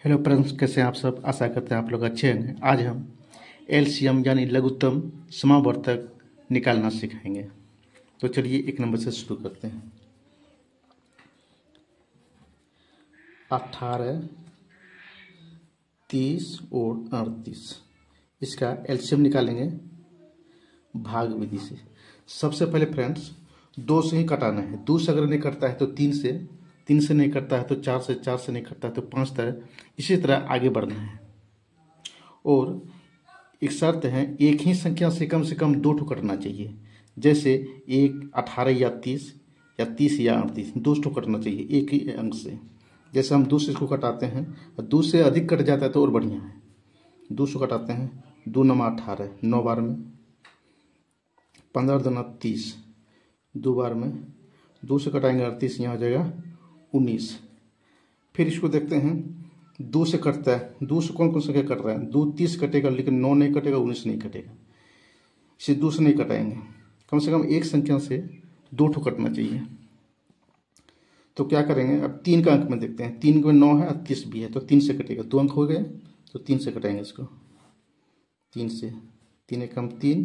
Hello friends, कैसे हैं आप सब। आशा करते हैं आप लोग अच्छे होंगे। आज हम एलसीएम यानी लघुत्तम समावर्तक निकालना सिखाएंगे। तो चलिए एक नंबर से शुरू करते हैं। 18, 30 और 38, इसका एलसीएम निकालेंगे भाग विधि से। सबसे पहले फ्रेंड्स 2 से ही कटाना है। 2 से अगर नहीं कटता है तो 3 से, 3 से नहीं कटता है तो 4 से, 4 से नहीं कटता है तो 5 तक, इसी तरह आगे बढ़ना है। और एक शर्त है, एक ही संख्या से कम 2 ठो कटना चाहिए। जैसे 1, 18 या 30 या 30 या 38, 2 ठो कटना चाहिए एक ही अंक से। जैसे हम 2 से इसको कटाते हैं और 2 से अधिक कट जाता है तो और बढ़िया है। 2 से कटाते हैं, 2 नमा 18, 9 बार में, 15 दूना 30, 2 बार में, 2 से कटाएंगे 38, यहाँ हो जाएगा 19। फिर इसको देखते हैं, 2 से कटता है, 2 से कौन कौन संख्या कट रहा है। 2 30 कटेगा लेकिन 9 नहीं कटेगा, 19 नहीं कटेगा। इसे 2 से नहीं कटाएंगे, कम से कम एक संख्या से 2 ठो कटना चाहिए। तो क्या करेंगे, अब 3 का अंक में देखते हैं। 3 में 9 है और 30 भी है तो 3 से कटेगा। 2 अंक हो गए तो 3 से कटाएंगे इसको। 3 से, 3 एकम 3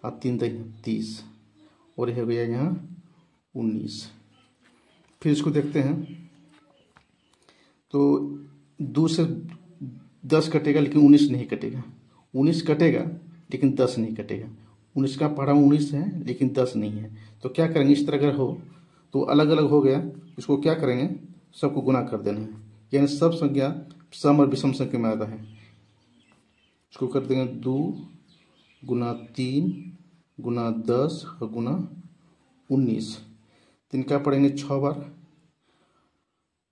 और 3 दही 30 और हो गया यहाँ 19। फिर इसको देखते हैं तो 2 से 10 कटेगा लेकिन 19 नहीं कटेगा। 19 कटेगा लेकिन 10 नहीं कटेगा। 19 का पढ़ा 19 है लेकिन 10 नहीं है। तो क्या करेंगे, इस तरह अगर हो तो अलग अलग हो गया, इसको क्या करेंगे, सबको गुना कर देना है। यानी सब संख्या सम और विषम संख्या में आता है। इसको कर देंगे 2 गुना 3 गुना 10 और गुना 19। 3 का पढ़ेंगे 6 बार,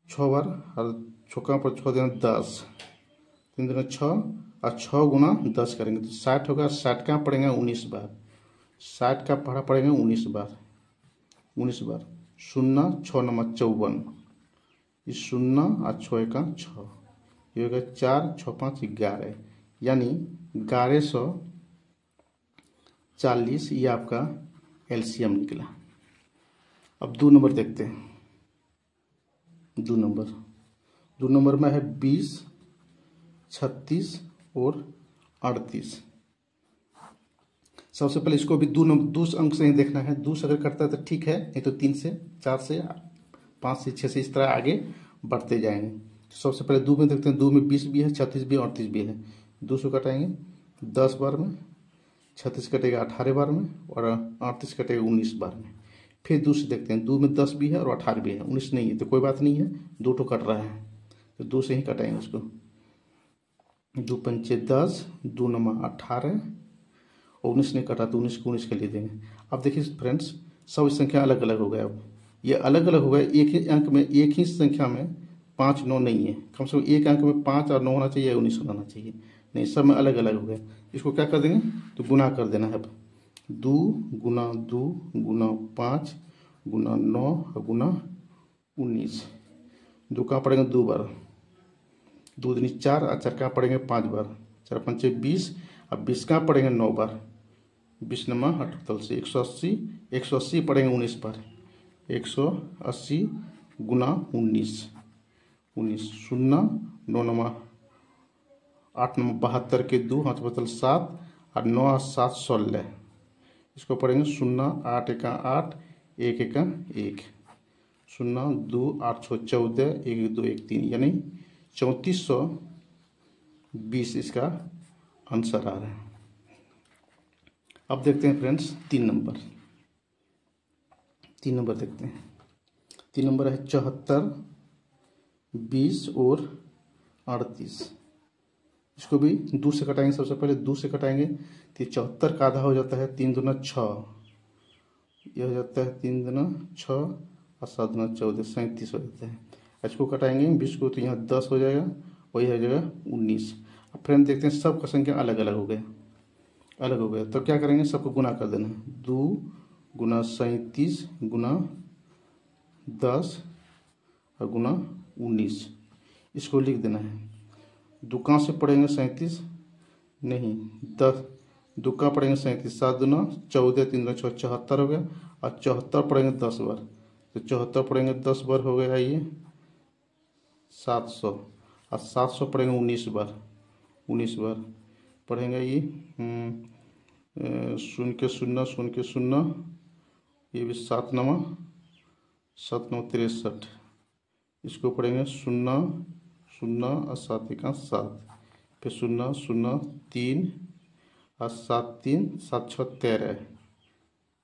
6 बार और छक्का पर 6 देना 10, 3 दूना 6 और 6 गुना 10 करेंगे तो 60 होगा। 60 का पढ़ेंगे 19 बार, 60 का पढ़ा पड़ेगा 19 बार, 19 बार। 0 6 नंबर 54, इस 0 और 6 का 6, ये होगा 4 6 5 11, यानी 1140 ये आपका एलसीएम निकला। अब 2 नंबर देखते हैं। 2 नंबर में है 20, 36 और 38। सबसे पहले इसको भी 2 अंक से ही देखना है। 2 से अगर करता है तो ठीक है, नहीं तो 3 से, 4 से, 5 से, 6 से, इस तरह आगे बढ़ते जाएंगे। तो सबसे पहले 2 में देखते हैं। 2 में 20 भी है, 36 भी है, 38 भी है। 2 से कटाएंगे 10 बार में, 36 कटेगा 18 बार में और 38 कटेगा 19 बार में। फिर 2 से देखते हैं। 2 में 10 भी है और 18 भी है, 19 नहीं है तो कोई बात नहीं है, 2 ठो कट रहा है तो 2 से ही कटाएंगे उसको। 2 पंचे 10, 2 नमा 18 और 19 नहीं कटा तो 19 को 19 के लिए देंगे। अब देखिए फ्रेंड्स, सब संख्या अलग अलग हो गया। अब ये अलग अलग हो गया। एक ही अंक में, एक ही संख्या में 5 9 नहीं है। कम से कम एक अंक में 5 और 9 होना चाहिए, 19 होना चाहिए, नहीं सब में अलग अलग हो गया। इसको क्या कर देंगे, तो गुना कर देना है। अब 2 गुना 2 गुना 5 गुना 9 और गुना 19। 2 का पड़ेगा 2 बार, 2 दूनी 4 और 4 का पड़ेंगे 5 बार, 4 पंचे 20 और 20 का पड़ेंगे 9 बार, 20 नमा 78 से 180, 180 पड़ेंगे 19 बार, 180 गुना 19, 0 9 नमा 8 नमा 72 के 2 5 बतल 7 और 9 और 7 16। इसको पढ़ेंगे 0 8 1 8 1 1 1, 0 2 8 6 14 1 2 1 3, यानी 3420 इसका आंसर आ रहा है। अब देखते हैं फ्रेंड्स 3 नंबर। 3 नंबर देखते हैं। 3 नंबर है 74, 20 और 38। इसको भी 2 से कटाएंगे। सबसे पहले 2 से कटाएंगे तो 74 का आधा हो जाता है 3 दूना 6, यह हो जाता है 3 दूना 6 और 7 दूना 14, 37 हो जाता है। इसको कटाएंगे 20 को तो यहाँ 10 हो जाएगा, वही हो जाएगा 19। अब फ्रेंड देखते हैं सब का संख्या अलग अलग हो गया, अलग हो गया। तो क्या करेंगे, सबको गुना कर देना है। 2 गुना 37 गुना 10 और गुना 19, इसको लिख देना है। 2 कहाँ से पढ़ेंगे 37 नहीं, 10 2 का पढ़ेंगे 37, 7 दूना 14 3 दूना 6 74 हो गया और 74 पढ़ेंगे 10 बार, तो 74 पढ़ेंगे 10 बार हो गया ये 700 और 700 पढ़ेंगे 19 बार पढ़ेंगे। ये शून्य के शून्य, ये भी 7 9 63। इसको पढ़ेंगे 0 0 और 7 1 7, फिर 0 0 3 और 7 3 7 6 13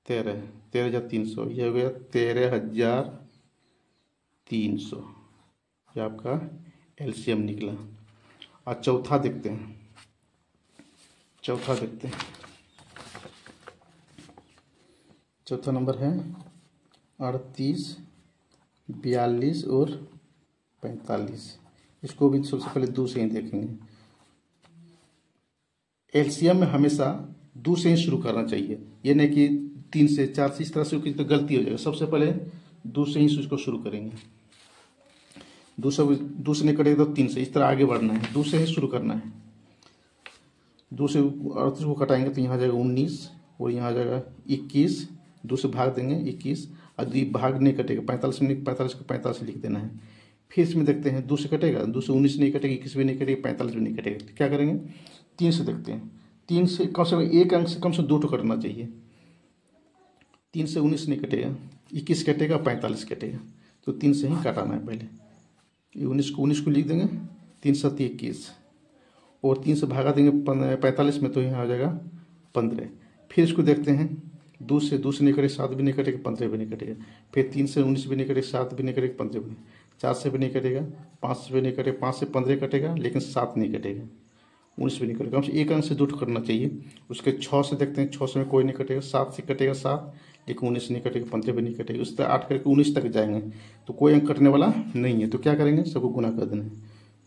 13,300। यह हो गया 13,300। ये आपका एलसीएम निकला। और चौथा देखते हैं। चौथा नंबर है 38 42 और 45। इसको भी सबसे पहले 2 से ही देखेंगे। एलसीएम में हमेशा 2 से ही शुरू करना चाहिए, ये नहीं कि 3 से 4 से, इस तरह से तो गलती हो जाएगा। सबसे पहले 2 से ही इसको शुरू करेंगे। 2 से नहीं करेंगे तो 3 से, इस तरह आगे बढ़ना है। 2 से ही शुरू करना है। 2 से 38 को कटाएंगे तो यहाँ आ जाएगा 19 और यहाँ आ जाएगा 21। 2 से भाग देंगे 21 और 2 भाग नहीं कटेगा। 45 में 45 को 45 लिख देना है। फिर इसमें देखते हैं 2 से कटेगा, 2 से 19 नहीं कटेगा, 21 भी नहीं कटेगा, 45 भी नहीं कटेगा। तो क्या करेंगे 3 से देखते हैं। 3 से कम से कम एक अंक से कम से 2 तो कटना चाहिए। 3 से 19 नहीं कटेगा, 21 कटेगा, 45 कटेगा। तो 3 से ही काटाना है पहले। 19 को लिख देंगे, 3 7 21 और 3 से भागा देंगे 45 में, तो यहाँ आ जाएगा 15। फिर इसको देखते हैं 2 से नहीं कटेगा, 7 भी नहीं कटेगा, 15 भी नहीं कटेगा। फिर 3 से 19 भी नहीं कटेगा, 7 भी नहीं कटेगा, 15 भी नहीं, 4 से भी नहीं कटेगा, 5 से भी नहीं कटेगा, 5 से 15 कटेगा, लेकिन 7 नहीं कटेगा, 19 भी नहीं कटेगा। कम से एक अंक से 2 करना चाहिए। उसके 6 से देखते हैं, 6 से में कोई नहीं कटेगा, 7 से कटेगा 7, लेकिन 19 नहीं कटेगा, 15 भी नहीं कटेगा। उस तरह 8 करके 19 तक जाएंगे तो कोई अंक कटने वाला नहीं है। तो क्या करेंगे, सबको गुना कर देना है।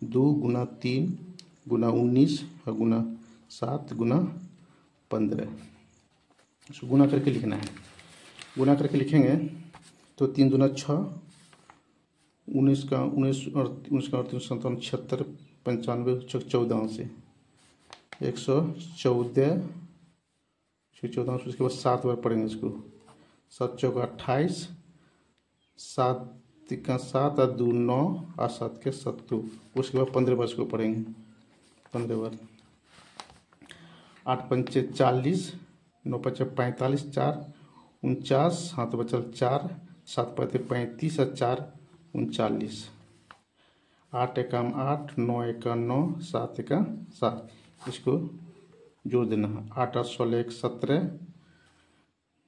2 गुना 3 गुना 19 और गुना 7 गुना 15। इसको गुना करके लिखना है। गुना करके लिखेंगे तो 3 दूना 6, 19 का 19 और 3 57 76 95 14 से 114 उसके बाद 7 बार पढ़ेंगे इसको। 7 चौका 28, 7 का 7 और 2 9 और 7 के 7। उसके बाद 15 बार इसको पढ़ेंगे, 15 बार। 8 पंचे 40, 9 पंचे 45, 4 49, हाथ बचल 4, 7 पते 35 और 4 39। 8 एकम 8, 9 एकम 9, 7 एकम 7। इसको जोड़ देना है। 8 और 16 1 17,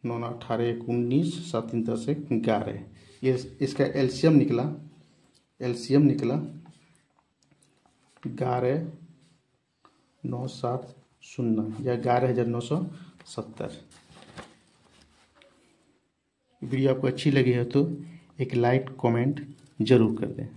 9 18 1 19, 7 3 10 1 11। ये इसका एलसीएम निकला 11,970 या 11,970। वीडियो आपको अच्छी लगी है तो एक लाइक कमेंट जरूर कर दें।